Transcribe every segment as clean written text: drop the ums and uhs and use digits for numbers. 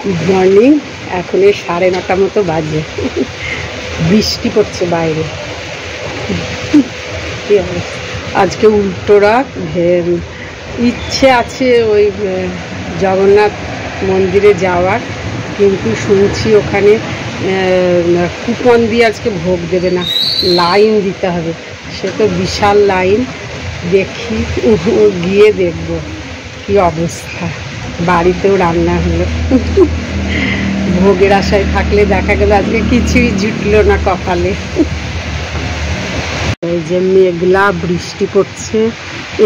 Good morning. এখন এই 9:30 মতো বাজে, বৃষ্টি পড়ছে বাইরে। আজকে উল্টো রথ, ইচ্ছে আছে ওই জগন্নাথ মন্দিরে যাওয়ার, কিন্তু শুনছি ওখানে কুপন দিয়ে আজকে ভোগ দেবে না, লাইন দিতে হবে। সে তো বিশাল লাইন, দেখি গিয়ে দেখবো কি অবস্থা। বাড়িতেও রান্না হলো, ভোগের আশায় থাকলে দেখা গেল আজকে কিছুই জুটলো না কপালে। এই যে মেঘলা, বৃষ্টি পড়ছে।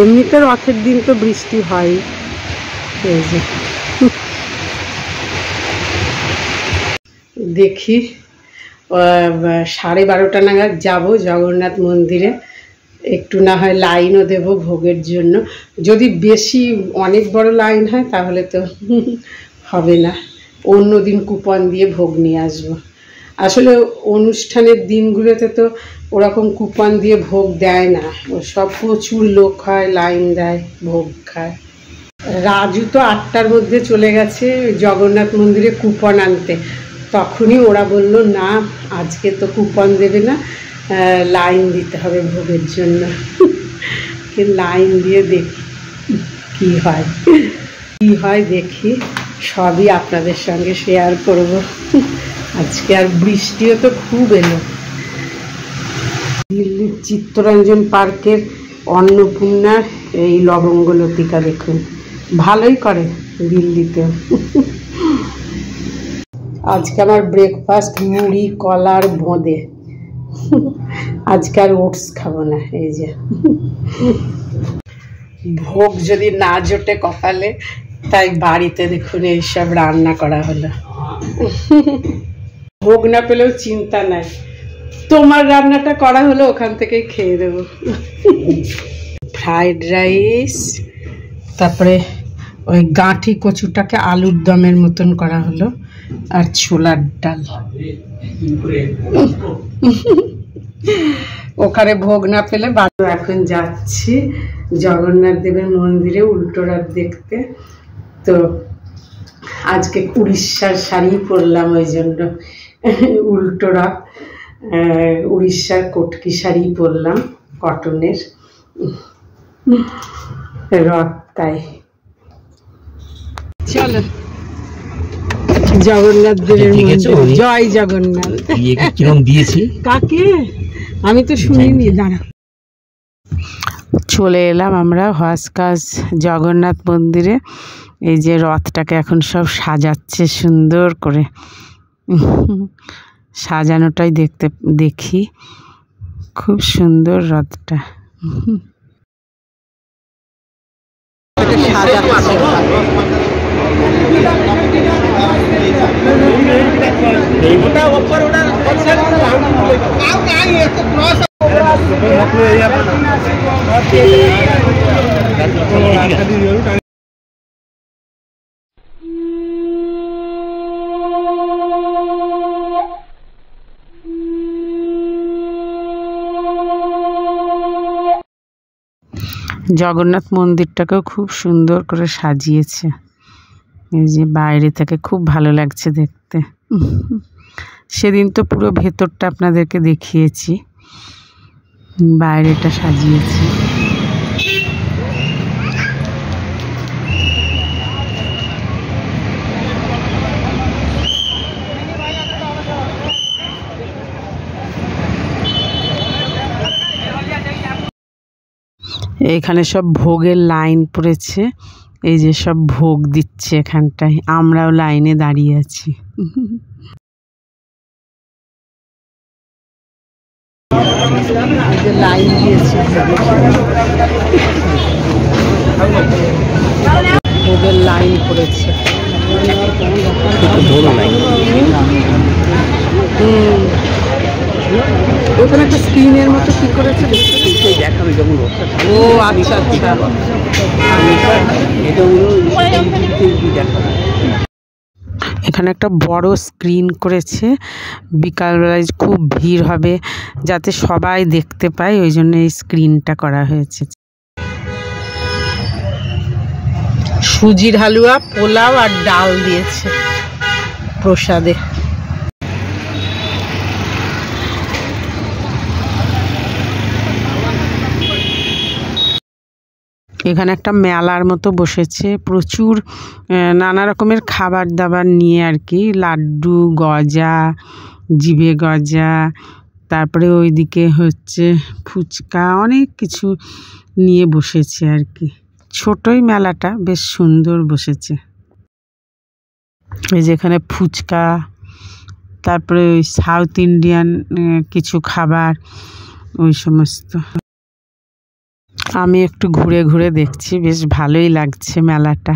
এমনিতে রথের দিন তো বৃষ্টি হয়। এই যে দেখি 12:30 নাগাদ যাব জগন্নাথ মন্দিরে, একটু না হয় লাইনও দেব ভোগের জন্য। যদি বেশি অনেক বড় লাইন হয় তাহলে তো হবে না, অন্য দিন কুপন দিয়ে ভোগ নিয়ে আসবো। আসলে অনুষ্ঠানের দিনগুলোতে তো ওরকম কুপন দিয়ে ভোগ দেয় না, ও সব প্রচুর লোক হয়, লাইন দেয়, ভোগ খায়। রাজু তো 8টার মধ্যে চলে গেছে জগন্নাথ মন্দিরে কুপন আনতে, তখনই ওরা বলল না আজকে তো কুপন দেবে না, লাইন দিতে হবে ভোগের জন্য। লাইন দিয়ে দেখি কি হয় দেখি, সবই আপনাদের সঙ্গে শেয়ার করব। আজকে আর বৃষ্টিও তো খুব এলো। দিল্লির চিত্তরঞ্জন পার্কের অন্নপূর্ণার এই লবঙ্গ লতিকা দেখুন, ভালোই করে দিল্লিতেও। আজকে আমার ব্রেকফাস্ট মুড়ি, কলার বোঁদে। আজকে আর ওটস খাবো না। এই যে ভোগ যদি না জোটে কপালে, তাই বাড়িতে দেখুন এইসব রান্না করা হলো। ভোগ না পেলেও চিন্তা নাই, তোমার রান্নাটা করা হলো, ওখান থেকেই খেয়ে দেবো। ফ্রাইড রাইস, তারপরে ওই গাঁঠি কচুটাকে আলুর দমের মতন করা হলো, আর ছোলার ডাল। ওখানে ভোগ না পেলে বাড়ি। এখন যাচ্ছি জগন্নাথ দেবের মন্দিরে উল্টো রথ দেখতে। তো আজকে উড়িষ্যার শাড়ি পরলাম, ওই জন্য উল্টো রথ, উড়িষ্যার কটকি শাড়ি পরলাম, কটনের রথ। তাই চলো জগন্নাথ দেবের মন্দির। জয় জগন্নাথ। কিরকম দিয়েছি কাকে আমি তো শুনিনি, দাঁড়া। চলে এলাম আমরা হসকাজ জগন্নাথ মন্দিরে। এই যে রথটাকে এখন সব সাজাচ্ছে সুন্দর করে, সাজানোটাই দেখি, খুব সুন্দর রথটা সাজাচ্ছে। জগন্নাথ মন্দিরটাকেও খুব সুন্দর করে সাজিয়েছে। এই যে বাইরে থেকে খুব ভালো লাগছে দেখতে। সেদিন তো পুরো ভেতরটা আপনাদেরকে দেখিয়েছি, বাইরেটা সাজিয়েছি। এখানে সব ভোগের লাইন পড়েছে, এই যে সব ভোগ দিচ্ছে এখানটায়, আমরাও লাইনে দাঁড়িয়ে আছি। লাইন দিয়েছে, ভোগের লাইন পড়েছে। ওখানে একটা স্ক্রিনের মতো কি করেছে দেখাবে যখন। ও আচ্ছা আচ্ছা, এখানে একটা বড় স্ক্রিন করেছে, বিকালবেলায় খুব ভিড় হবে যাতে সবাই দেখতে পায়, ওই জন্য এই স্ক্রিনটা করা হয়েছে। সুজির হালুয়া, পোলাও আর ডাল দিয়েছে। প্রসাদে। এখানে একটা মেলার মতো বসেছে, প্রচুর নানা রকমের খাবার দাবার নিয়ে আর কি, লাড্ডু, গজা, জিভে গজা, তারপরে ওইদিকে হচ্ছে ফুচকা, অনেক কিছু নিয়ে বসেছে আর কি। ছোটই মেলাটা, বেশ সুন্দর বসেছে। এই যেখানে ফুচকা, তারপরে ওই সাউথ ইন্ডিয়ান কিছু খাবার, ওই সমস্ত। আমি একটু ঘুরে ঘুরে দেখছি, বেশ ভালোই লাগছে মেলাটা।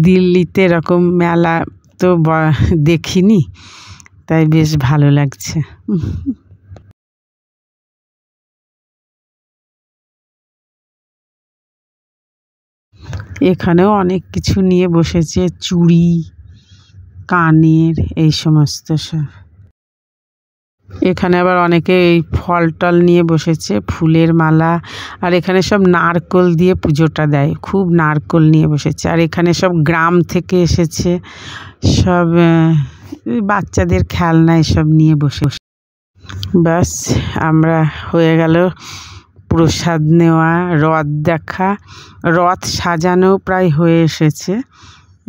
দিল্লিতে এরকম মেলা তো দেখিনি, তাই বেশ ভালো লাগছে। এখানেও অনেক কিছু নিয়ে বসেছে, চুড়ি, কানের, এই সমস্ত সব। এখানে আবার অনেকে এই ফল টল নিয়ে বসেছে, ফুলের মালা, আর এখানে সব নারকোল দিয়ে পুজোটা দেয়, খুব নারকোল নিয়ে বসেছে। আর এখানে সব গ্রাম থেকে এসেছে, সব বাচ্চাদের খেলনা এসব নিয়ে বসে। ব্যাস আমরা হয়ে গেল প্রসাদ নেওয়া, রথ দেখা, রথ সাজানো প্রায় হয়ে এসেছে,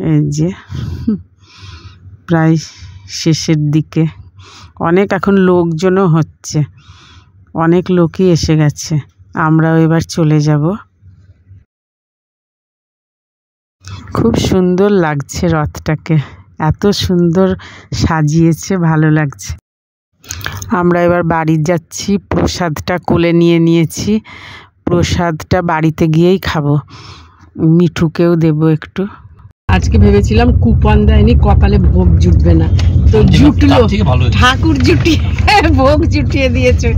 এই যে প্রায় শেষের দিকে। অনেক এখন লোকজনও হচ্ছে, অনেক লোকই এসে গেছে। আমরাও এবার চলে যাব। খুব সুন্দর লাগছে রথটাকে, এত সুন্দর সাজিয়েছে, ভালো লাগছে। আমরা এবার বাড়ি যাচ্ছি, প্রসাদটা কোলে নিয়ে নিয়েছি, প্রসাদটা বাড়িতে গিয়েই খাবো, মিঠুকেও দেবো একটু। আজকে ভেবেছিলাম কুপন দেয়নি, কপালে ভোগ জুটবে না, তো জুটলো, ঠাকুর জুটিয়ে ভোগ জুটিয়ে দিয়েছে।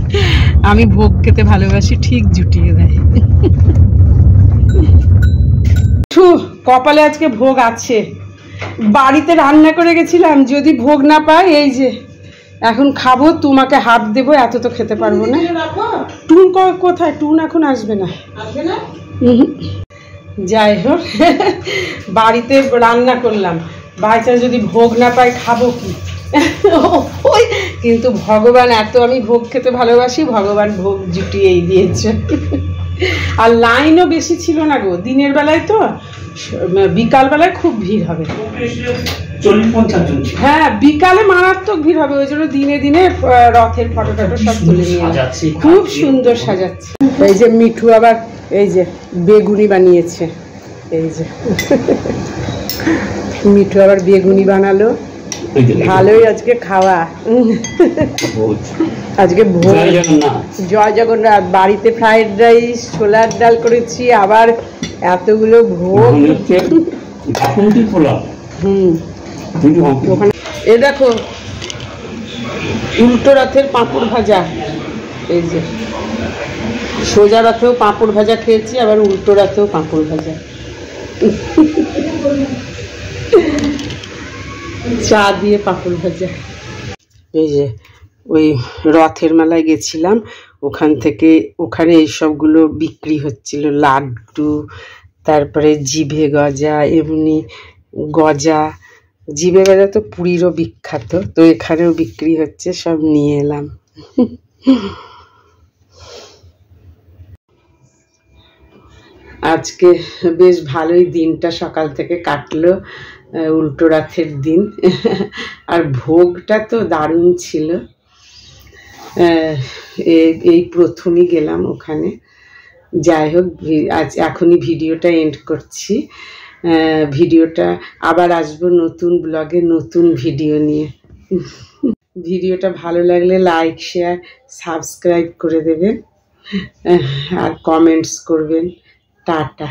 আমি ভোগ খেতে ভালোবাসি, ঠিক জুটিয়ে দেয়। কপালে আজকে ভোগ আছে, বাড়িতে রান্না করে গেছিলাম, যদি ভোগ না পাই, এই যে এখন খাবো, তোমাকে হাফ দেবো, এত তো খেতে পারবো না। টুন কোথায়? টুন এখন আসবে না। যাই হোক, বাড়িতে রান্না করলাম, বাই চান্স যদি ভোগ না পাই খাবো কি? ওই কিন্তু ভগবান, এত আমি ভোগ খেতে ভালোবাসি, ভগবান ভোগ জুটিয়েই দিয়েছে। আর লাইনও বেশি ছিল না গো, দিনের বেলায় তো, বিকাল বেলায় খুব ভিড় হবে। হ্যাঁ, বিকালে মারাত্মক ভিড় হবে, ওই জন্য দিনে দিনে রথের ফটো টটো সব তুলে নিয়ে খুব সুন্দর সাজাচ্ছে। এই যে মিঠু আবার এই যে বেগুনি বানিয়েছে, এই যে মিঠু আবার বেগুনি বানালো, ভালোই আজকে খাওয়া। আজকে জয় জগন্নাথ। বাড়িতে ফ্রাইড রাইস, ছোলার ডাল করেছি, আবার এতগুলো ভোগ। এ দেখো উল্টো রথের পাঁপড় ভাজা, এই যে সোজা রথেও পাঁপড় ভাজা খেয়েছি, আবার উল্টো রথেও পাঁপড় ভাজা, চা দিয়ে পাঁপড় ভাজা। এই যে ওই রথের মেলায় গেছিলাম, ওখানে এই সবগুলো বিক্রি হচ্ছিল, লাড্ডু, তারপরে জিভে গজা, এমনি গজা, জিভে গজা তো পুরীরও বিখ্যাত, তো এখানেও বিক্রি হচ্ছে, সব নিয়ে এলাম। আজকে বেশ ভালোই দিনটা সকাল থেকে কাটলো, উল্টো রথের দিন। আর ভোগটা তো দারুণ ছিল। এই প্রথমই গেলাম ওখানে। যাই হোক, আজ এখনই ভিডিওটা এন্ড করছি। ভিডিওটা আবার আসবো নতুন ব্লগে, নতুন ভিডিও নিয়ে। ভিডিওটা ভালো লাগলে লাইক, শেয়ার, সাবস্ক্রাইব করে দেবেন, আর কমেন্টস করবেন। টাটা।